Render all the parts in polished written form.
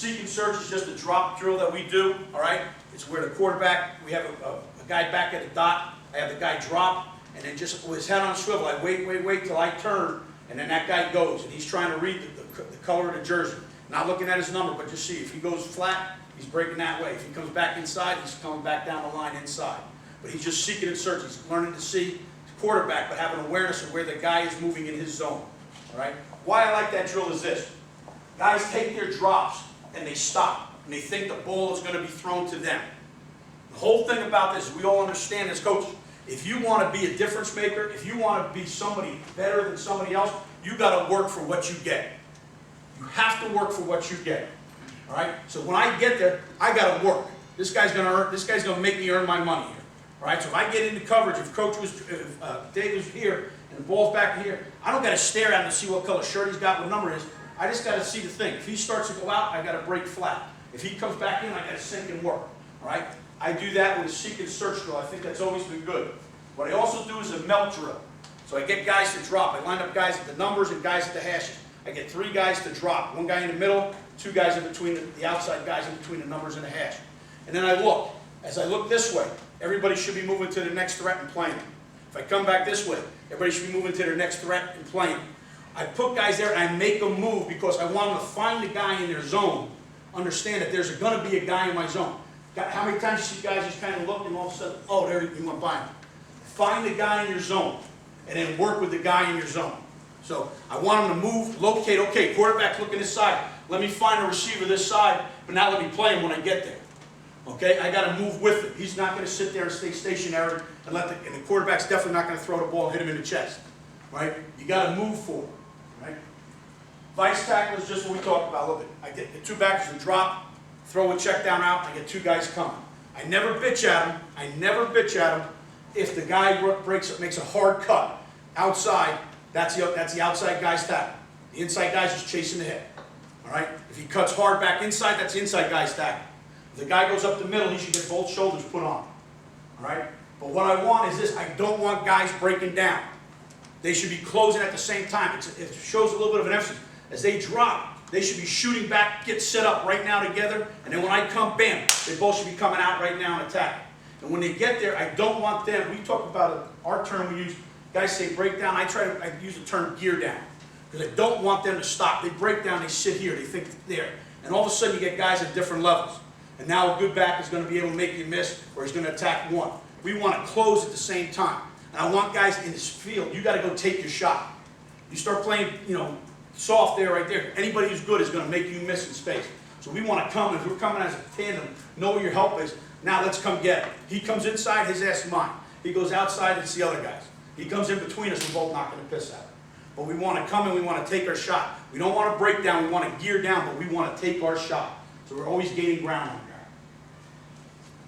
seek and search is just a drop drill that we do, all right? It's where the quarterback, we have a guy back at the dot, I have the guy drop, and then just with his head on a swivel, I wait till I turn, and then that guy goes, and he's trying to read the color of the jersey. Not looking at his number, but just see, if he goes flat, he's breaking that way. If he comes back inside, he's coming back down the line inside. But he's just seeking and searching. He's learning to see the quarterback, but having awareness of where the guy is moving in his zone, all right? Why I like that drill is this. Guys take their drops, and they stop, and they think the ball is going to be thrown to them. The whole thing about this, we all understand as coaches, if you want to be a difference maker, if you want to be somebody better than somebody else, you got to work for what you get. You have to work for what you get. All right? So when I get there, I got to work. This guy's going to make me earn my money here. All right? So if I get into coverage, if Dave was here and the ball's back here, I don't got to stare at him to see what color shirt he's got, what number it is. I just got to see the thing. If he starts to go out, I got to break flat. If he comes back in, I got to sink and work. All right? I do that with a seek and search drill. I think that's always been good. What I also do is a melt drill. So I get guys to drop. I line up guys at the numbers and guys at the hashes. I get 3 guys to drop. 1 guy in the middle, 2 guys in between, the outside guys in between the numbers and the hash. And then I look. As I look this way, everybody should be moving to the next threat and playing. If I come back this way, everybody should be moving to their next threat and playing. I put guys there and I make them move because I want them to find the guy in their zone. Understand that there's going to be a guy in my zone. How many times you see guys just kind of look and all of a sudden, oh, there you went by him. Find the guy in your zone and then work with the guy in your zone. So I want him to move, locate, okay, quarterback looking this side. Let me find a receiver this side, but now let me play him when I get there. Okay, I got to move with him. He's not going to sit there and stay stationary and and the quarterback's definitely not going to throw the ball and hit him in the chest. Right? You got to move forward. Right? Vice tackle is just what we talked about a little bit. I get the 2 backers to drop, throw a check down out, I get 2 guys coming. I never bitch at him. If the guy makes a hard cut outside, that's the outside guy's tackle. The inside guy's just chasing the hit. All right? If he cuts hard back inside, that's the inside guy's tackle. If the guy goes up the middle, he should get both shoulders put on. All right? But what I want is this. I don't want guys breaking down. They should be closing at the same time. It shows a little bit of an emphasis. As they drop, they should be shooting back, get set up right now together, and then when I come, bam, they both should be coming out right now and attacking. And when they get there, I don't want them, we talk about our term we use, guys say break down, I use the term gear down. Because I don't want them to stop. They break down, they sit here, they think there. And all of a sudden you get guys at different levels. And now a good back is going to be able to make you miss, or he's going to attack one. We want to close at the same time. And I want guys in this field, you got to go take your shot. You start playing, soft there, right there. Anybody who's good is going to make you miss in space. So we want to come, if we're coming as a tandem, know where your help is. Now let's come get it. He comes inside, his ass is mine. He goes outside, it's the other guys. He comes in between us, we're both knocking the piss out of him. But we want to come and we want to take our shot. We don't want to break down, we want to gear down, but we want to take our shot. So we're always gaining ground on guard.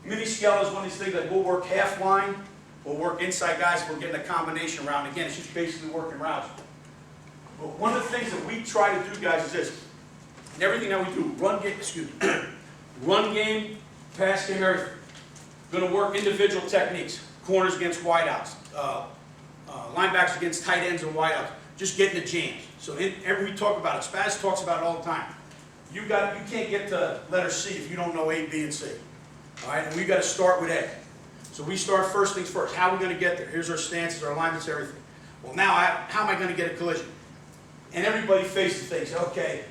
Mini scale is one of these things that we'll work half line, we'll work inside guys, we're getting a combination route. Again, it's just basically working routes. But one of the things that we try to do, guys, is this. In everything that we do, run game, pass game, everything. Going to work individual techniques. Corners against wideouts. Linebackers against tight ends and wideouts. Just getting the jams. So we talk about it. Spaz talks about it all the time. You can't get to letter C if you don't know A, B, and C. All right? And we got to start with A. So we start first things first. How are we going to get there? Here's our stances, our alignments, everything. Well, now, how am I going to get a collision? And everybody faces things. Okay,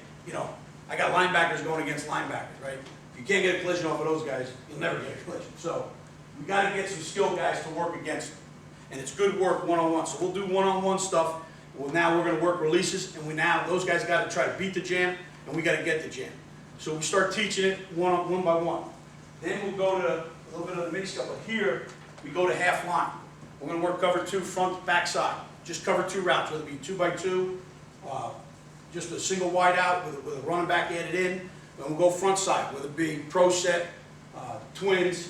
I got linebackers going against linebackers, right? If you can't get a collision off of those guys, you'll never get a collision. So we got to get some skilled guys to work against them. And it's good work one-on-one. So we'll do one-on-one stuff. Well, now we're going to work releases, and those guys got to try to beat the jam, and we got to get the jam. So we start teaching it one by one. Then we'll go to a little bit of the mini stuff. But here, we go to half line. We're going to work cover 2, front, back side. Just cover 2 routes, whether it be 2 by 2, just a single wide out with a running back added in. Then we'll go front side, whether it be pro set, twins,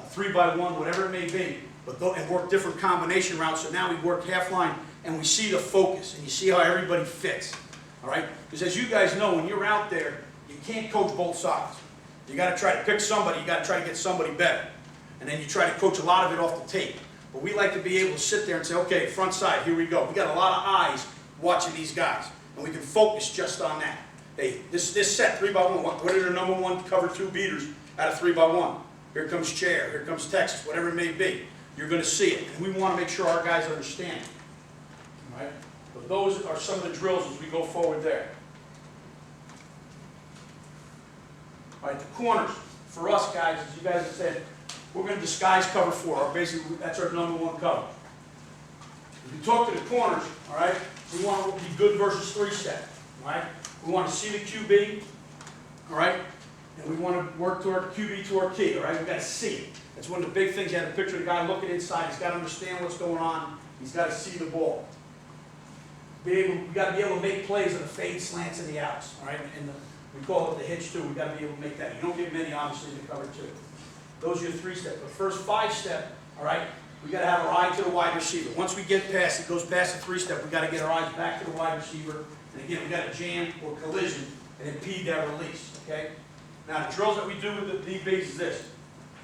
3 by 1, whatever it may be. And work different combination routes. So now we work half line and we see the focus and you see how everybody fits. All right? Because as you guys know, when you're out there, you can't coach both sides. You got to try to pick somebody. You got to try to get somebody better. And then you try to coach a lot of it off the tape. But we like to be able to sit there and say, okay, front side, here we go. We got a lot of eyes watching these guys. And we can focus just on that. hey, this set 3x1, what are their number one cover 2 beaters out of 3x1? Here comes Chair, here comes Texas, whatever it may be. You're going to see it. And we want to make sure our guys understand it. All right? But those are some of the drills as we go forward there. All right, the corners. For us guys, as you guys have said, we're going to disguise cover 4. Basically, that's our number 1 cover. If you talk to the corners, all right, we want to be good versus 3-step. All right? We want to see the QB, all right? And we want to work toward QB toward key, all right? We've got to see it. That's one of the big things. You have a picture of the guy looking inside. He's got to understand what's going on. He's got to see the ball. We've got to be able to make plays on the fade, slants, and the outs, all right? And we call it the hitch, too. We've got to be able to make that. You don't get many, obviously, in the cover 2. Those are your 3-step. But first 5-step, all right, we got to have our eye to the wide receiver. Once we get past it, goes past the 3-step, we got to get our eyes back to the wide receiver. And again, we got to jam or collision and impede that release, okay? Now, the drills that we do with the DBs is this.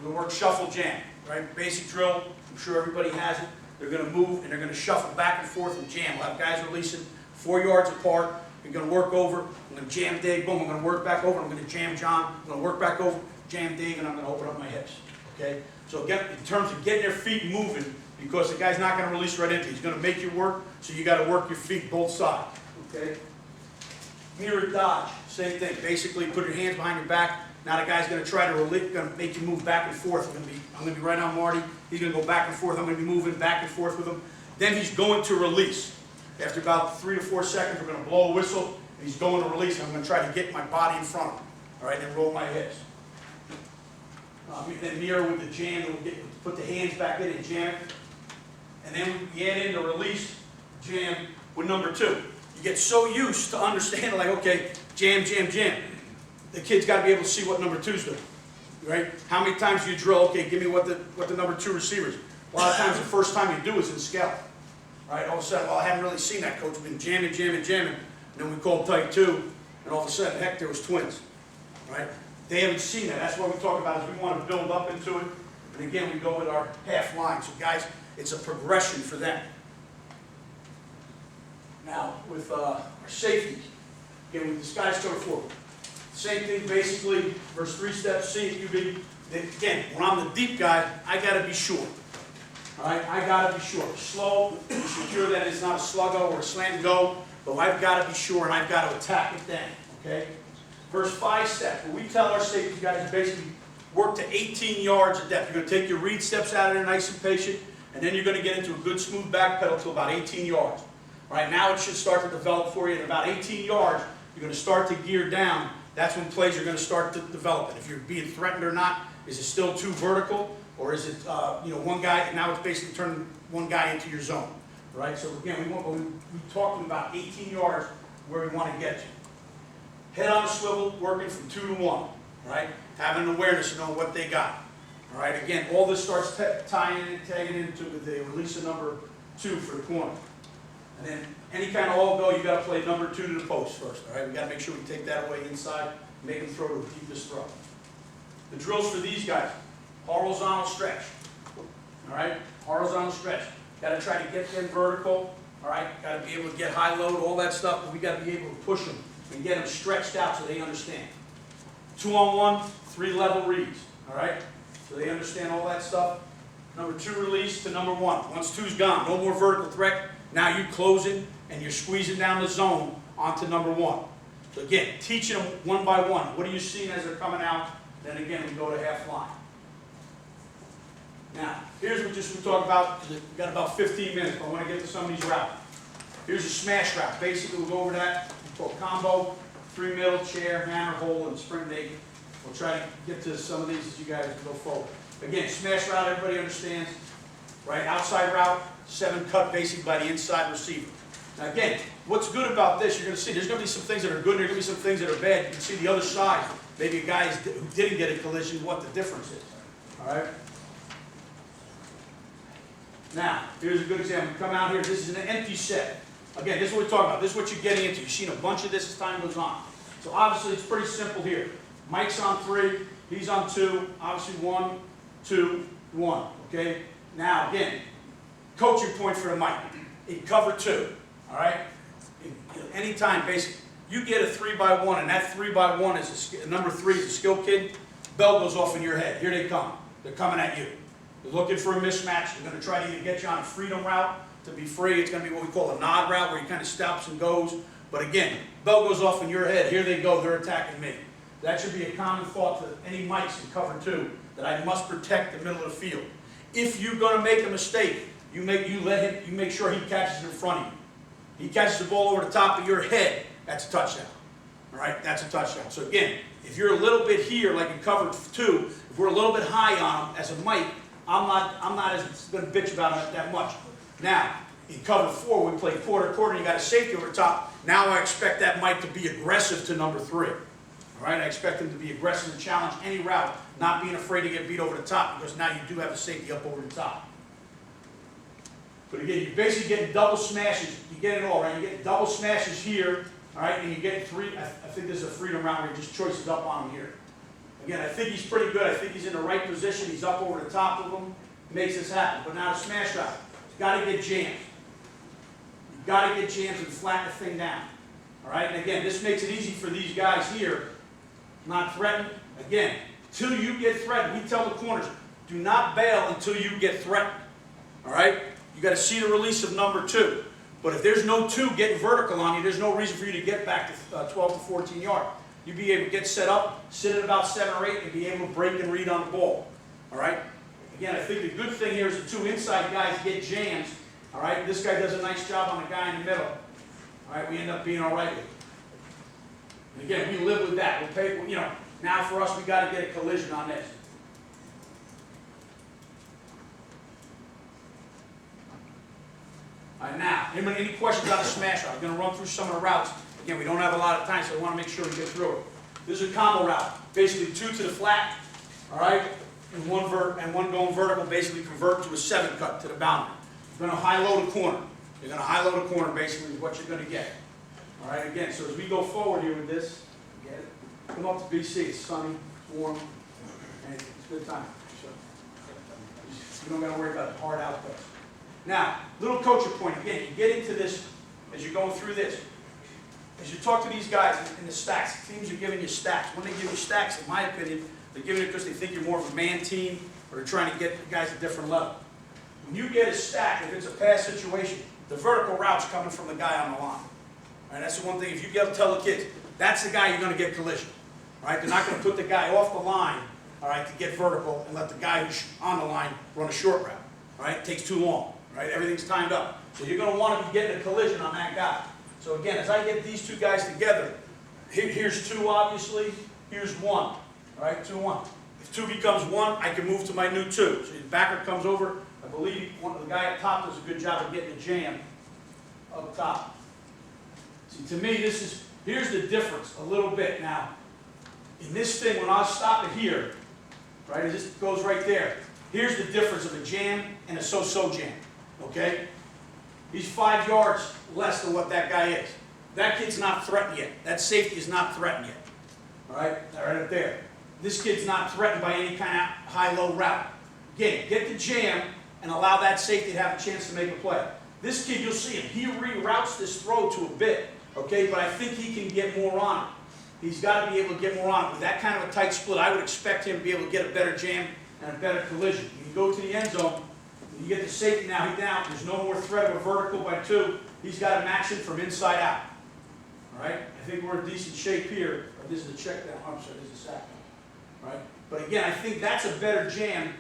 We work shuffle jam, right? Basic drill, I'm sure everybody has it. They're going to move and they're going to shuffle back and forth and jam. We'll have guys releasing 4 yards apart. We're going to work over. I'm going to jam Dave, boom. I'm going to work back over. I'm going to jam John. I'm going to work back over, jam Dave, and I'm going to open up my hips, okay? So again, in terms of getting their feet moving, because the guy's not going to release right into you. He's going to make you work, so you got to work your feet both sides, okay? Mirror dodge, same thing. Basically, put your hands behind your back. Now the guy's going to try to release, going to make you move back and forth. I'm going to be right on Marty. He's going to go back and forth. I'm going to be moving back and forth with him. Then he's going to release. After about 3 to 4 seconds, we're going to blow a whistle, and he's going to release. I'm going to try to get my body in front of him. All right, then roll my hips. Then mirror with the jam. We'll put the hands back in and jam it. And then we add in the release jam with number 2. You get so used to understanding, like, okay, jam, jam, jam. The kid's got to be able to see what number 2's doing, right? How many times do you drill, okay, give me what the number 2 receiver is. A lot of times the first time you do is in scout, right? All of a sudden, well, I haven't really seen that, coach. We've been jamming, jamming, jamming. And then we called tight 2, and all of a sudden, heck, there was twins, right? They haven't seen that. That's what we talk about is we want to build up into it. And again, we go with our half line. So guys, it's a progression for them. Now, with our safeties, again, with disguise cover 4. Same thing, basically, versus 3-step, C, QB. Again, when I'm the deep guy, I got to be sure. All right, I got to be sure. Slow, secure that it's not a sluggo or a slant and go, but I've got to be sure and I've got to attack it then, okay? Verse 5-step, where we tell our safety guys to basically work to 18 yards of depth. You're going to take your read steps out of there nice and patient, and then you're going to get into a good smooth back pedal to about 18 yards. All right, now it should start to develop for you. At about 18 yards, you're going to start to gear down. That's when plays are going to start to develop. And if you're being threatened or not, is it still too vertical, or is it one guy, and now it's basically turning one guy into your zone. All right, so again, we talked about 18 yards where we want to get to. Head on a swivel, working from 2 to 1, all right? Having an awareness of knowing what they got. All right, again, all this starts tagging into the release of number 2 for the corner. And then any kind of all go, you got to play number 2 to the post first, all right? We got to make sure we take that away inside, make them throw to the deepest throw. The drills for these guys, horizontal stretch, all right? Horizontal stretch. Got to try to get them vertical, all right? Got to be able to get high load, all that stuff, but we got to be able to push them and get them stretched out so they understand. 2-on-1, 3-level reads, all right? So they understand all that stuff. Number 2 release to number 1. Once 2's gone, no more vertical threat. Now you're closing and you're squeezing down the zone onto number 1. So again, teaching them one by one. What are you seeing as they're coming out? Then again, we go to half line. Now, here's what we talk about, because we've got about 15 minutes, but I want to get to some of these routes. Here's a smash route. Basically, we'll go over that. We'll call combo, 3 middle, chair, hammer, hole, and spring naked. We'll try to get to some of these as you guys go forward. Again, smash route, everybody understands. Right, outside route, 7 cut basically by the inside receiver. Now again, what's good about this, you're going to see, there's going to be some things that are good, there's going to be some things that are bad. You can see the other side, maybe a guy who didn't get a collision, what the difference is. All right? Now, here's a good example. We come out here, this is an empty set. Again, this is what we're talking about. This is what you're getting into. You've seen a bunch of this as time goes on. So obviously, it's pretty simple here. Mike's on 3, he's on 2, obviously 1, 2, 1, okay? Now, again, coaching point for the Mike. In cover 2, all right? Anytime, basically, You get a 3x1, and that 3x1 is number 3 is a skill kid. Bell goes off in your head. Here they come. They're coming at you. They're looking for a mismatch. They're going to try to either get you on a freedom route to be free. It's going to be what we call a nod route, where he kind of stops and goes. But again, bell goes off in your head. Here they go. They're attacking me. That should be a common thought to any mics in cover 2, that I must protect the middle of the field. If you're going to make a mistake, you make sure he catches it in front of you. He catches the ball over the top of your head. That's a touchdown. All right, that's a touchdown. So again, if you're a little bit here, like in cover 2, if we're a little bit high on him as a mic, I'm not as going to bitch about him that much. Now, in cover 4, we play quarter, and you got a safety over the top. Now I expect that mic to be aggressive to number 3. All right, I expect him to be aggressive and challenge any route, not being afraid to get beat over the top, because now you do have a safety up over the top. But again, you're basically getting double smashes. You get it all, right? You get double smashes here, all right, and you get 3. I think this is a freedom round where he just choices up on him here. Again, I think he's pretty good. I think he's in the right position. He's up over the top of him. Makes this happen. But now the smash route, you've got to get jammed. You've got to get jams and flatten the thing down. All right, and again, this makes it easy for these guys here. Not threatened. Again, till you get threatened, we tell the corners, do not bail until you get threatened. All right? You got to see the release of number 2. But if there's no 2 getting vertical on you, there's no reason for you to get back to 12 to 14 yards. You'd be able to get set up, sit at about 7 or 8, and be able to break and read on the ball. All right? Again, I think the good thing here is the 2 inside guys get jams. All right? This guy does a nice job on the guy in the middle. All right? We end up being all right with it. And again, we live with that. We'll pay, you know, now for us, we got to get a collision on this. All right, now, any questions on the smash route? I'm going to run through some of the routes. Again, we don't have a lot of time, so I want to make sure we get through it. This is a combo route. Basically, 2 to the flat, all right, and one going vertical, basically convert to a 7 cut to the boundary. You're going to high-low the corner. You're going to high-low the corner, basically, is what you're going to get. All right, again, so as we go forward here with this, get it? Come up to BC. It's sunny, it's warm, and it's a good time. So you don't got to worry about the hard outputs. Now, little coaching point. Again, you get into this as you're going through this. As you talk to these guys in the stacks, teams are giving you stacks. When they give you stacks, in my opinion, they're giving it because they think you're more of a man team, or they're trying to get the guys at a different level. When you get a stack, if it's a pass situation, the vertical route's coming from the guy on the line. All right, that's the one thing. If you get to tell the kids, that's the guy you're going to get collision. All right, they're not going to put the guy off the line, all right, to get vertical and let the guy who's on the line run a short route. All right, it takes too long. Right? Everything's timed up. So you're going to want to be getting a collision on that guy. So again, as I get these 2 guys together, here's 2 obviously, here's 1. All right, 2, 1. If 2 becomes 1, I can move to my new 2. So the backer comes over. I believe the guy up top does a good job of getting a jam up top. See, to me, here's the difference a little bit. Now, in this thing, when I stop it here, right, this goes right there. Here's the difference of a jam and a so-so jam. Okay? He's 5 yards less than what that guy is. That kid's not threatened yet. That safety is not threatened yet. All right? Right up there. This kid's not threatened by any kind of high-low route. Again, get the jam and allow that safety to have a chance to make a play. This kid, you'll see him. He reroutes this throw to a bit. Okay? But I think he can get more on it. He's got to be able to get more on it. With that kind of a tight split, I would expect him to be able to get a better jam and a better collision. You go to the end zone, you get the safety now, he's down, there's no more threat of a vertical by 2. He's got to match it from inside out. All right? I think we're in decent shape here. Or this is a check down. I'm sorry, this is a sack down. All right? But again, I think that's a better jam.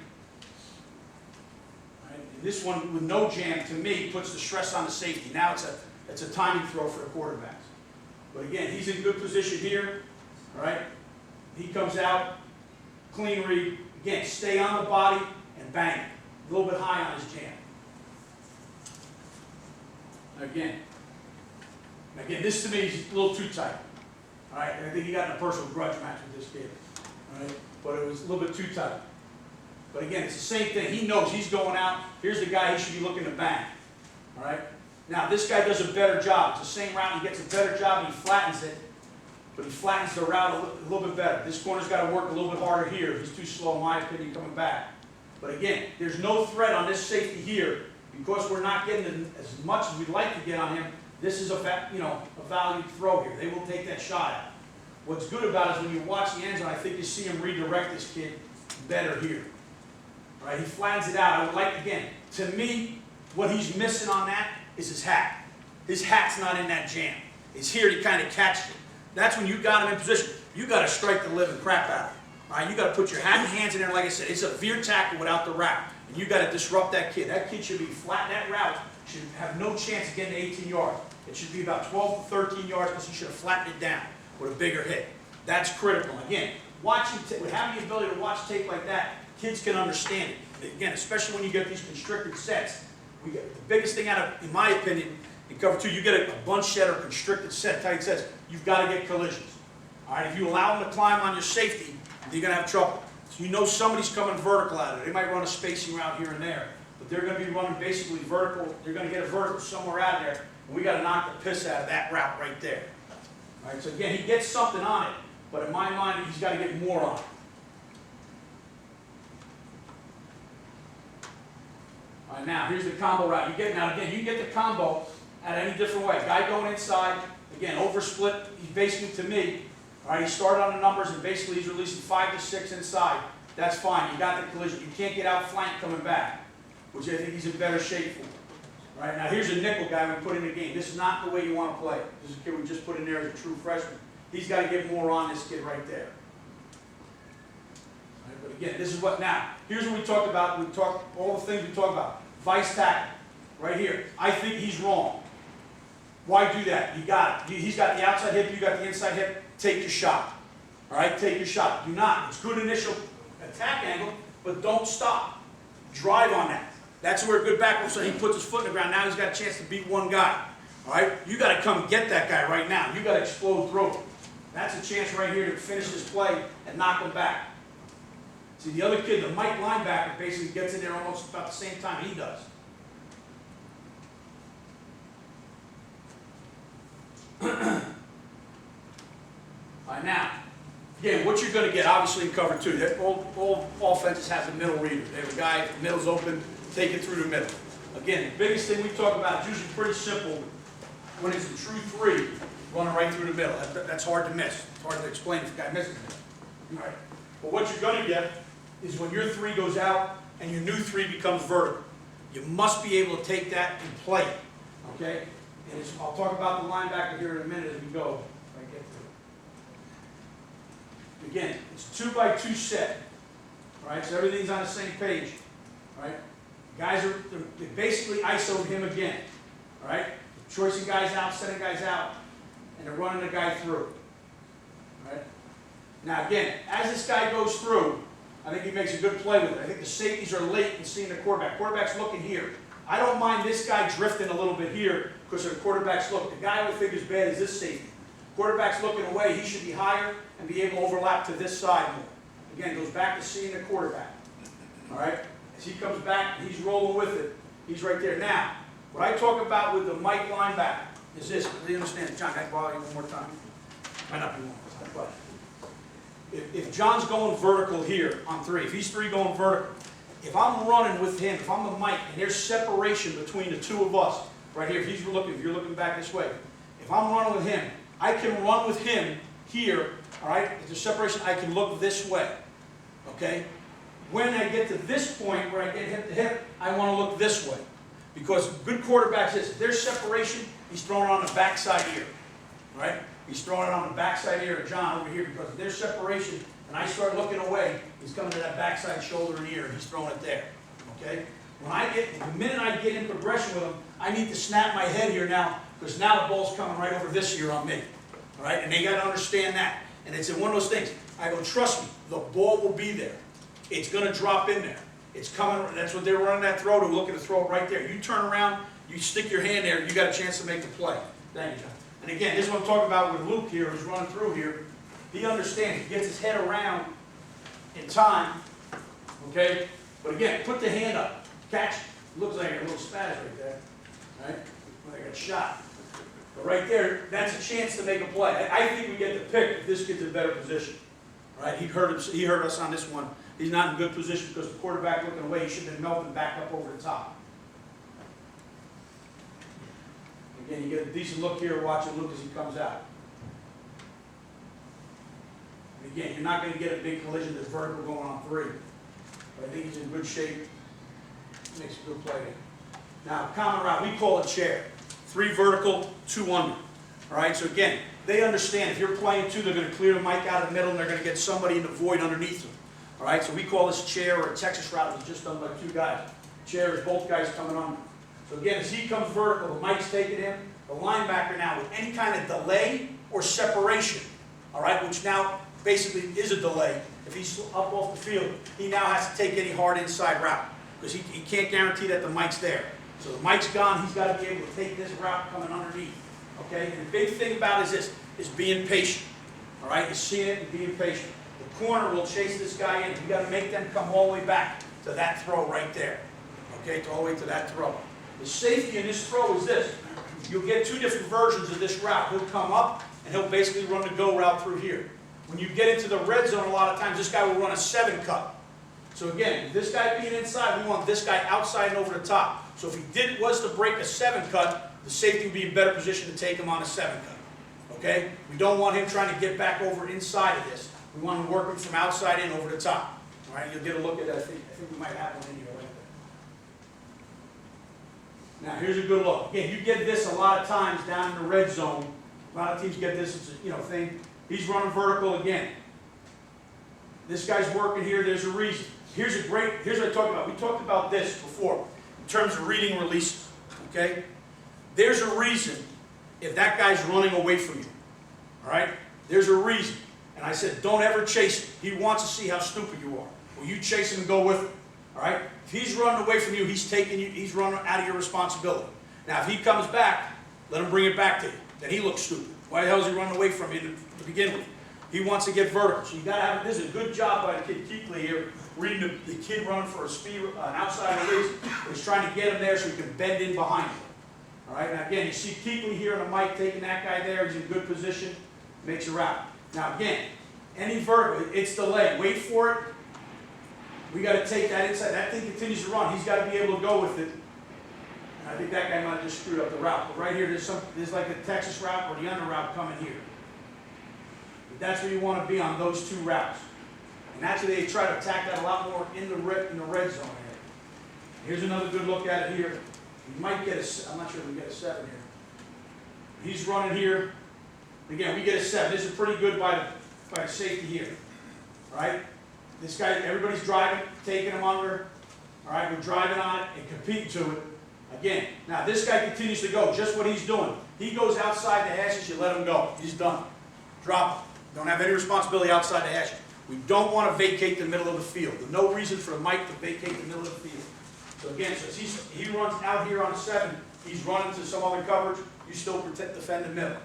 Right? And this one with no jam, to me, puts the stress on the safety. Now it's a timing throw for the quarterbacks. But again, he's in good position here. All right? He comes out, clean read. Again, stay on the body and bang it. A little bit high on his jam. Again, this to me is a little too tight. All right, I think he got in a personal grudge match with this kid. All right, but it was a little bit too tight. But again, it's the same thing. He knows he's going out. Here's the guy he should be looking to bang. All right. Now this guy does a better job. It's the same route. He gets a better job. And he flattens it. But he flattens the route a little bit better. This corner's got to work a little bit harder here. He's too slow, in my opinion, coming back. But again, there's no threat on this safety here because we're not getting as much as we'd like to get on him. this is a valued throw here. They will take that shot out. What's good about it is when you watch the end zone, I think you see him redirect this kid better here. All right, he flattens it out. I would like, again, to me, what he's missing on that is his hat. His hat's not in that jam. It's here to kind of catch it. That's when you got him in position. You got to strike the living crap out of him. All right, you got to put your hat and hands in there. Like I said, it's a veer tackle without the route. And you got to disrupt that kid. That kid should be flat. That route should have no chance of getting to 18 yards. It should be about 12 to 13 yards because he should have flattened it down with a bigger hit. That's critical. Again, with having the ability to watch tape like that, kids can understand it. Again, especially when you get these constricted sets. The biggest thing out of, in my opinion, in cover two, you get a bunch shed or constricted set, tight sets, you've got to get collisions. All right, if you allow them to climb on your safety, you're going to have trouble. So you know somebody's coming vertical out of it. They might run a spacing route here and there, but they're going to be running basically vertical. They're going to get a vertical somewhere out of there, and we got to knock the piss out of that route right there. All right, so again, he gets something on it, but in my mind, he's got to get more on it. All right, now here's the combo route. You can get the combo at any different way. Guy going inside, again, over split. He's basically, to me, all right, he started on the numbers and basically he's releasing 5 to 6 inside. That's fine. You got the collision. You can't get out flank coming back, which I think he's in better shape for. All right, now here's a nickel guy we put in the game. This is not the way you want to play. This is a kid we just put in there as a true freshman. He's got to get more on this kid right there. All right, but again, this is what now. Here's what we talked about. We talked all the things we talked about. Vice tackle, right here. I think he's wrong. Why do that? You got it. He's got the outside hip, you got the inside hip. Take your shot. All right, take your shot. Do not. It's good initial attack angle, but don't stop. Drive on that. That's where a good back, so he puts his foot in the ground. Now he's got a chance to beat one guy. All right, you got to come get that guy right now. You got to explode through him. That's a chance right here to finish this play and knock him back. See, the other kid, the Mike linebacker, basically gets in there almost about the same time he does. All right, now, again, what you're going to get, obviously, in cover two, that all offenses have the middle reader. They have a guy, if the middle's open, take it through the middle. Again, the biggest thing we talk about is usually pretty simple when it's a true three, running right through the middle. That's hard to miss. It's hard to explain if a guy misses it. All right. But what you're going to get is when your three goes out and your new three becomes vertical. You must be able to take that and play it. Okay? And I'll talk about the linebacker here in a minute as we go. If I get to it. Again, it's 2x2 set. All right, so everything's on the same page. All right? Guys they basically ISO'd him again. All right? Choicing guys out, sending guys out, and they're running the guy through. All right? Now again, as this guy goes through, I think he makes a good play with it. I think the safeties are late in seeing the quarterback. Quarterback's looking here. I don't mind this guy drifting a little bit here because the quarterback's look. The guy I would think is bad is this safety. Quarterback's looking away. He should be higher and be able to overlap to this side more. Again, goes back to seeing the quarterback. All right? As he comes back, he's rolling with it. He's right there. Now, what I talk about with the Mike linebacker is this. Do you understand? John, can I bother you one more time? Might not be one more time, but if John's going vertical here on three, if he's three going vertical, if I'm running with him, if I'm the Mike, and there's separation between the two of us, right here, if you're looking back this way, if I'm running with him, I can run with him here, all right? If there's separation, I can look this way, okay? When I get to this point where I get hip to hip, I want to look this way. Because good quarterbacks is, if there's separation, he's throwing it on the backside ear, right? He's throwing it on the backside ear of John over here because if there's separation and I start looking away, he's coming to that backside shoulder and ear and he's throwing it there, okay? The minute I get in progression with him, I need to snap my head here now because now the ball's coming right over this ear on me, all right? And they got to understand that. And it's one of those things. I go, trust me, the ball will be there. It's going to drop in there. It's coming. That's what they're running that throw to, looking to throw it right there. You turn around, you stick your hand there, you got a chance to make the play. Thank you, John. And again, this is what I'm talking about with Luke here, who's running through here. He understands. He gets his head around in time, okay? But again, put the hand up. Catch it. Looks like a little spaz right there, right? Like I got shot. But right there, that's a chance to make a play. I think we get the pick if this kid's in better position, right? He hurt us on this one. He's not in good position because the quarterback looking away. He should have been melting back up over the top. Again, you get a decent look here, watching Luke as he comes out. And again, you're not going to get a big collision that's vertical going on 3. But I think he's in good shape. Makes a good play there. Now, common route, we call it chair. 3 vertical, 2 under. All right, so again, they understand if you're playing 2, they're going to clear the mic out of the middle and they're going to get somebody in the void underneath them. All right, so we call this chair, or a Texas route that's just done by 2 guys. Chair is both guys coming under. So again, as he comes vertical, the mic's taking him. The linebacker now, with any kind of delay or separation, all right, which now basically is a delay. If he's up off the field, he now has to take any hard inside route because he can't guarantee that the mic's there. So the mic's gone, he's got to be able to take this route coming underneath. Okay, and the big thing about it is this, is being patient. All right, you see it and being patient. The corner will chase this guy in. You got to make them come all the way back to that throw right there. Okay, all the way to that throw. The safety in this throw is this. You'll get 2 different versions of this route. He'll come up and he'll basically run the go route through here. When you get into the red zone, a lot of times this guy will run a 7 cut. So again, this guy being inside, we want this guy outside and over the top. So if he was to break a 7 cut, the safety would be in better position to take him on a 7 cut. Okay? We don't want him trying to get back over inside of this. We want him to work him from outside in over the top. All right? You'll get a look at that. I think we might have one in here right there. Now here's a good look. Again, you get this a lot of times down in the red zone. A lot of teams get this, it's a, thing. He's running vertical again. This guy's working here. There's a reason. Here's what I talked about. We talked about this before in terms of reading releases. Okay? There's a reason if that guy's running away from you. All right? There's a reason. And I said, don't ever chase him. He wants to see how stupid you are. Well, you chase him and go with him. All right? If he's running away from you, he's taking you, he's running out of your responsibility. Now, if he comes back, let him bring it back to you. Then he looks stupid. Why the hell is he running away from you to begin with? He wants to get vertical. So you got to have, this is a good job by the kid Keekly here, reading the kid running for a speed, an outside release. He's trying to get him there so he can bend in behind him. All right, now again, you see Keekly here on the mic taking that guy there. He's in good position, makes a route. Now again, any vertical, it's delayed. Wait for it. We got to take that inside. That thing continues to run. He's got to be able to go with it. And I think that guy might have just screwed up the route. But right here, there's like the Texas route or the under route coming here. But that's where you want to be on those 2 routes. And actually, they try to attack that a lot more in the red zone area. Here's another good look at it here. You might get a, I'm not sure if we get a 7 here. He's running here. Again, we get a 7. This is pretty good by the safety here. All right? This guy, everybody's driving, taking him under. All right, we're driving on it and competing to it. Again, now this guy continues to go, just what he's doing. He goes outside the hashes, you let him go. He's done. Drop him. Don't have any responsibility outside the hashes. We don't want to vacate the middle of the field. There's no reason for the mic to vacate the middle of the field. So again, so he runs out here on a 7, he's running to some other coverage, you still defend the middle.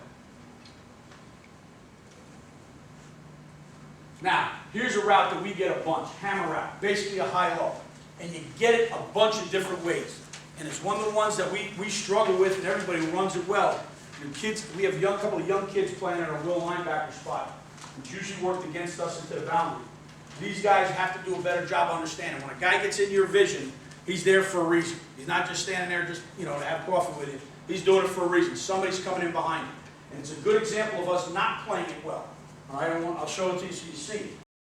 Now, here's a route that we get a bunch, hammer route, basically a high-low. And you get it a bunch of different ways. And it's one of the ones that we struggle with, and everybody who runs it well. Your kids, we have a couple of young kids playing at our will linebacker spot, which usually worked against us into the boundary. These guys have to do a better job understanding. When a guy gets in your vision, he's there for a reason. He's not just standing there just, to have coffee with you. He's doing it for a reason. Somebody's coming in behind him. And it's a good example of us not playing it well. All right, I'll show it to you so you see it.